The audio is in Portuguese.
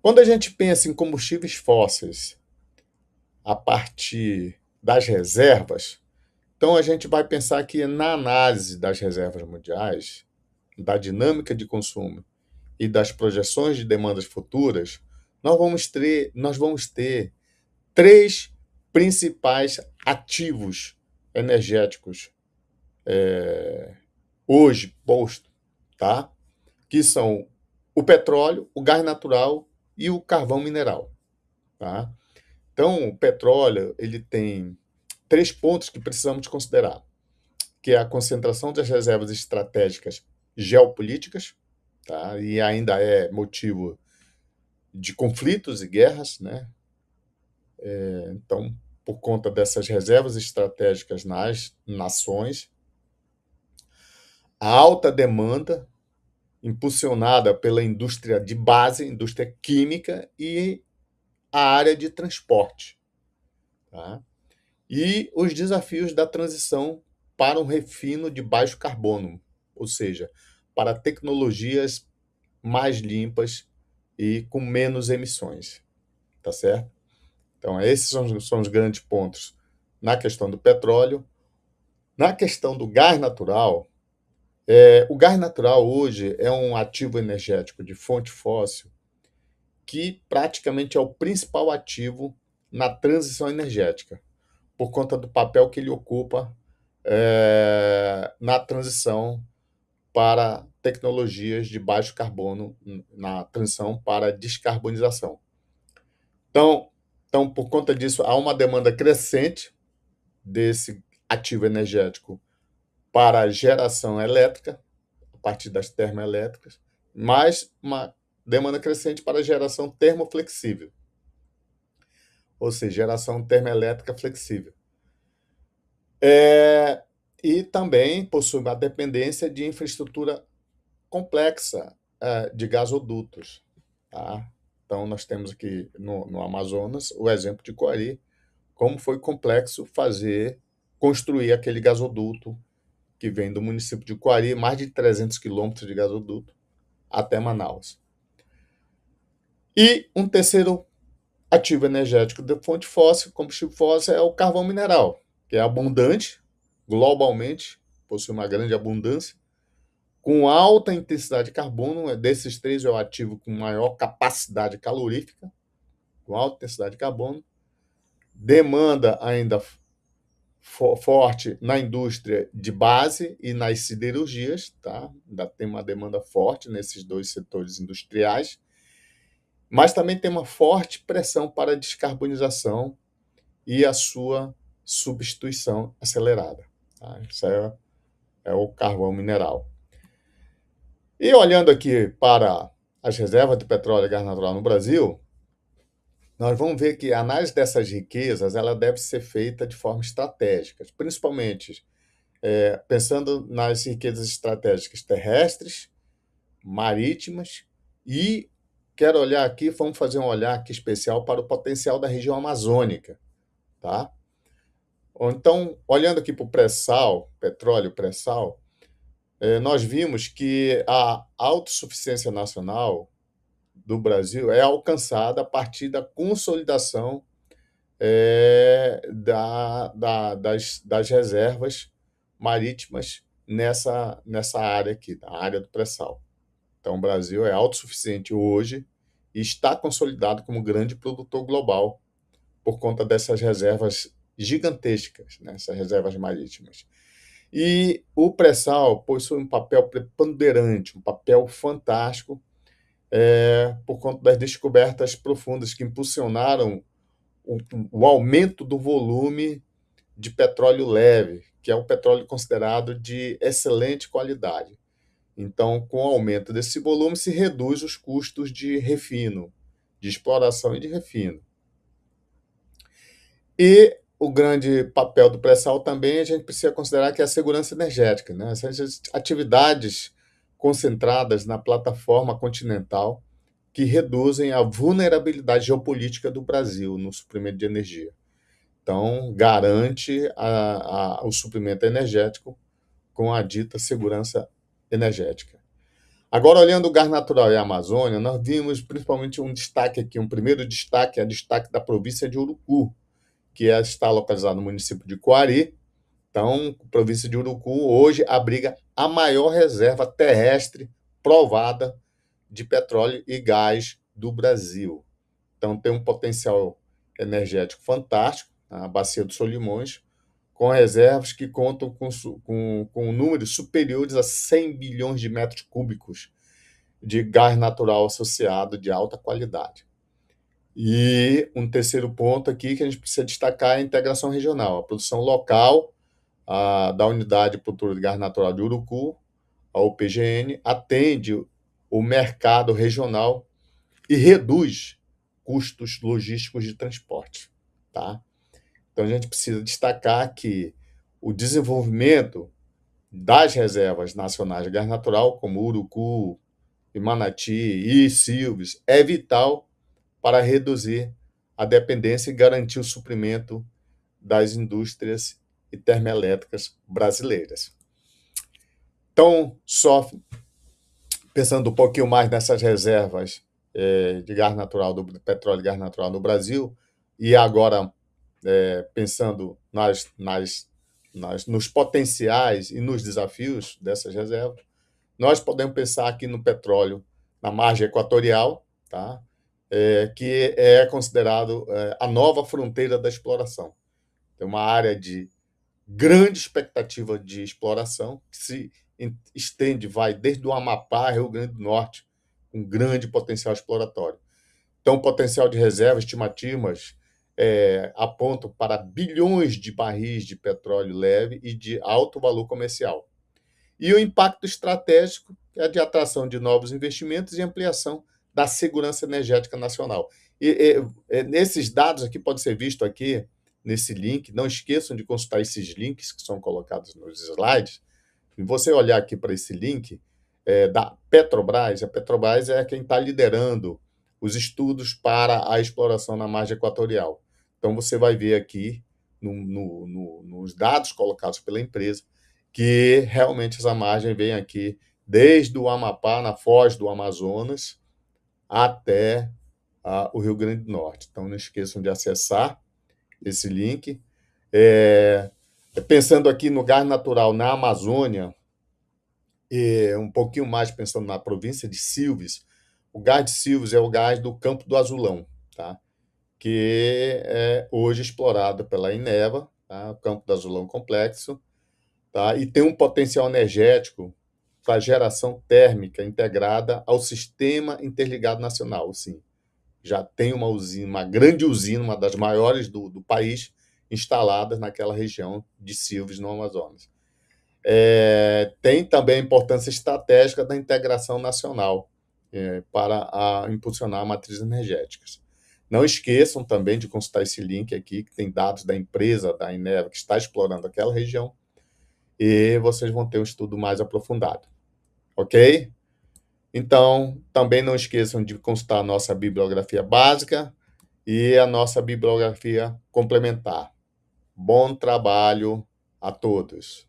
Quando a gente pensa em combustíveis fósseis a partir das reservas, então a gente vai pensar que na análise das reservas mundiais, da dinâmica de consumo e das projeções de demandas futuras, nós vamos ter três principais ativos energéticos hoje posto, tá? Que são o petróleo, o gás natural e o carvão mineral, tá? Então, o petróleo ele tem três pontos que precisamos considerar, que é a concentração das reservas estratégicas geopolíticas, tá? E ainda é motivo de conflitos e guerras, né? Então, por conta dessas reservas estratégicas nas nações, a alta demanda impulsionada pela indústria de base, indústria química e a área de transporte, tá? E os desafios da transição para um refino de baixo carbono, ou seja, para tecnologias mais limpas e com menos emissões, tá certo? Então, esses são os grandes pontos na questão do petróleo. Na questão do gás natural, o gás natural hoje é um ativo energético de fonte fóssil que praticamente é o principal ativo na transição energética, por conta do papel que ele ocupa na transição para tecnologias de baixo carbono, na transição para a descarbonização. Então, então, por conta disso, há uma demanda crescente desse ativo energético para a geração elétrica, a partir das termoelétricas, mais uma demanda crescente para a geração termoflexível, ou seja, geração termoelétrica flexível. É, e também possui uma dependência de infraestrutura complexa de gasodutos. Tá? Então, nós temos aqui no Amazonas o exemplo de Coari, como foi complexo construir aquele gasoduto que vem do município de Coari, mais de 300 quilômetros de gasoduto, até Manaus. E um terceiro ativo energético de fonte fóssil, combustível fóssil, é o carvão mineral, que é abundante, globalmente, possui uma grande abundância, com alta intensidade de carbono. Desses três é o ativo com maior capacidade calorífica, com alta intensidade de carbono, demanda ainda forte na indústria de base e nas siderurgias, tá? Ainda tem uma demanda forte nesses dois setores industriais, mas também tem uma forte pressão para a descarbonização e a sua substituição acelerada. Tá? Isso é o carvão mineral. E olhando aqui para as reservas de petróleo e gás natural no Brasil, nós vamos ver que a análise dessas riquezas ela deve ser feita de forma estratégica, principalmente pensando nas riquezas estratégicas terrestres, marítimas e quero olhar aqui, vamos fazer um olhar aqui especial para o potencial da região amazônica, tá? Então, olhando aqui para o pré-sal, petróleo pré-sal, nós vimos que a autossuficiência nacional do Brasil é alcançada a partir da consolidação das reservas marítimas nessa área aqui, na área do pré-sal. Então, o Brasil é autossuficiente hoje e está consolidado como grande produtor global por conta dessas reservas gigantescas, né, essas reservas marítimas. E o pré-sal possui um papel preponderante, um papel fantástico, por conta das descobertas profundas que impulsionaram o aumento do volume de petróleo leve, que é um petróleo considerado de excelente qualidade. Então, com o aumento desse volume, se reduz os custos de refino, de exploração e de refino. E o grande papel do pré-sal também a gente precisa considerar que é a segurança energética, né? Essas atividades concentradas na plataforma continental que reduzem a vulnerabilidade geopolítica do Brasil no suprimento de energia. Então, garante o suprimento energético com a dita segurança energética. Agora, olhando o gás natural e a Amazônia, nós vimos principalmente um destaque aqui, um primeiro destaque é o destaque da província de Urucu, que está localizado no município de Coari. Então, a província de Urucu hoje abriga a maior reserva terrestre provada de petróleo e gás do Brasil. Então, tem um potencial energético fantástico, a Bacia dos Solimões, com reservas que contam com números superiores a 100 bilhões de metros cúbicos de gás natural associado de alta qualidade. E um terceiro ponto aqui que a gente precisa destacar é a integração regional, a produção local da Unidade de Produtora de Gás Natural de Urucu, a UPGN, atende o mercado regional e reduz custos logísticos de transporte. Tá? Então, a gente precisa destacar que o desenvolvimento das reservas nacionais de gás natural, como Urucu, Imanati e Silves, é vital para reduzir a dependência e garantir o suprimento das indústrias e termoelétricas brasileiras. Então, só pensando um pouquinho mais nessas reservas de gás natural, do petróleo e gás natural no Brasil, e agora pensando nos potenciais e nos desafios dessas reservas, nós podemos pensar aqui no petróleo na margem equatorial, tá? Que é considerado a nova fronteira da exploração. Tem uma área de grande expectativa de exploração que se estende, vai desde o Amapá, Rio Grande do Norte, com grande potencial exploratório. Então, o potencial de reserva, estimativas, apontam para bilhões de barris de petróleo leve e de alto valor comercial. E o impacto estratégico é de atração de novos investimentos e ampliação da segurança energética nacional. Nesses dados aqui, pode ser visto aqui nesse link, não esqueçam de consultar esses links que são colocados nos slides. Se você olhar aqui para esse link da Petrobras, a Petrobras é quem está liderando os estudos para a exploração na margem equatorial. Então, você vai ver aqui, nos dados colocados pela empresa, que realmente essa margem vem aqui desde o Amapá, na foz do Amazonas, até o Rio Grande do Norte. Então, não esqueçam de acessar esse link. Pensando aqui no gás natural na Amazônia, um pouquinho mais pensando na província de Silves, o gás de Silves é o gás do Campo do Azulão, tá? Que é hoje explorado pela Eneva, tá? O Campo do Azulão Complexo, tá? E tem um potencial energético para geração térmica integrada ao Sistema Interligado Nacional, sim. Já tem uma usina, uma grande usina, uma das maiores do país, instalada naquela região de Silves, no Amazonas. Tem também a importância estratégica da integração nacional para impulsionar matrizes energéticas. Não esqueçam também de consultar esse link aqui, que tem dados da empresa, da Eneva, que está explorando aquela região, e vocês vão ter um estudo mais aprofundado. Ok? Então, também não esqueçam de consultar a nossa bibliografia básica e a nossa bibliografia complementar. Bom trabalho a todos!